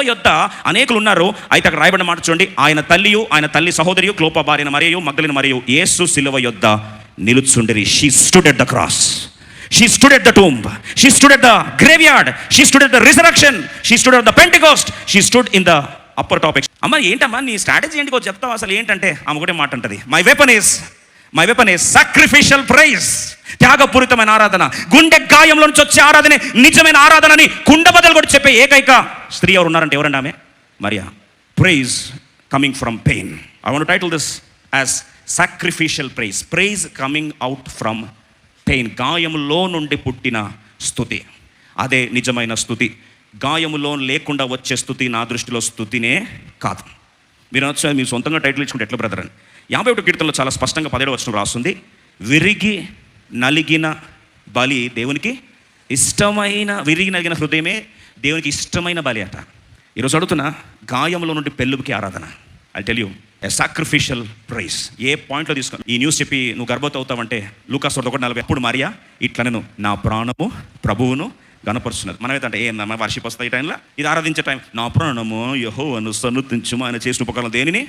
యొద్ద అనేకులు ఉన్నారు. అయితే అక్కడ రాయబడిన మాట చూడండి, ఆయన తల్లియు ఆయన తల్లి సహోదరియు క్లోప భార్యన మరియు మగ్దలిన మరియు యేసు సిలువ యొద్ద నిలుచుండిరి. She stood at the cross, she stood at the tomb, she stood at the graveyard, she stood at the resurrection, she stood at the Pentecost, she stood in the upper topic. అమ్మ ఏంటమ్మా నీ strategy ఏంటికో చెప్తావు అసలు ఏంటంటే ఆమె ఒకటే మాట అంటది, my weapon is sacrificial praise. త్యాగపూరితమైన ఆరాధన, గుండె గాయంలో నుంచి వచ్చే ఆరాధనే నిజమైన ఆరాధనని కుండబద్దలు కూడా చెప్పే ఏకైక స్త్రీ ఎవరు ఉన్నారంటే ఎవరండి? ఆమె మరియా. Praise coming from pain. I want to title this as sacrificial praise coming out from pain. గాయములో నుండి పుట్టిన స్తుతి, అదే నిజమైన స్తుతి. గాయములో లేకుండా వచ్చే స్తుతి నా దృష్టిలో స్తుతినే కాదు. మీరు వచ్చి మీరు సొంతంగా టైటిల్ ఇచ్చుకుంటే ఎట్లా బ్రదర్ అని 51 కీర్తనలో చాలా స్పష్టంగా 17వ వచనం రాస్తుంది, విరిగి నలిగిన బలి దేవునికి ఇష్టమైన, విరిగి నలిగిన హృదయమే దేవునికి ఇష్టమైన బలి అట. ఈరోజు అడుగుతున్నా, గాయంలో నుండి పెళ్ళుకి ఆరాధన. I tell you a sacrificial praise. ఏ పాయింట్లో తీసుకుని ఈ న్యూస్ చెప్పి నువ్వు గర్భవతి అవుతావంటే లూకాసు 1:40 అప్పుడు మరియా ఇట్లా నేను నా ప్రాణము ప్రభువును గణపరుస్తున్నది. మనమైతే అంటే ఏందమ్మా వర్షిప్ వస్తాయి ఈ టైంలో, ఇది ఆరాధించే టైం. నా ప్రాణము యెహోవాను సన్నుతించుము, ఆయన చేసిన ఉపకరణం దేనిని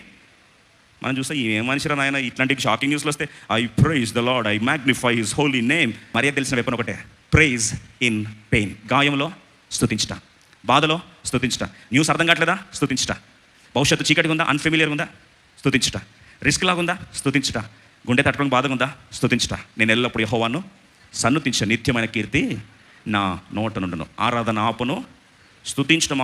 మనం చూస్తే ఏం మనిషిరా నాయన, ఇట్లాంటి షాకింగ్ న్యూస్లు వస్తే I praise the Lord, I magnify his holy name. Maria తెలిసిన వెపన్ ఒకటే, ప్రైజ్ ఇన్ పెయిన్. గాయంలో స్తుతించట, బాధలో స్తుతించట, న్యూస్ అర్థం కావట్లేదా స్తుతించట, భవిష్యత్తు చీకటిగా ఉందా, అన్ఫెమిలియర్గా ఉందా స్తుతించట, రిస్క్ లాగా ఉందా స్తుతించట, గుండె తట్టుకోవడం బాధగా ఉందా స్తుతించట. నేను ఎల్లప్పుడు యెహోవాను సన్నుతించ, నిత్యమైన కీర్తి నా నోట నుండును. ఆరాధన ఆపును, స్తుతించడం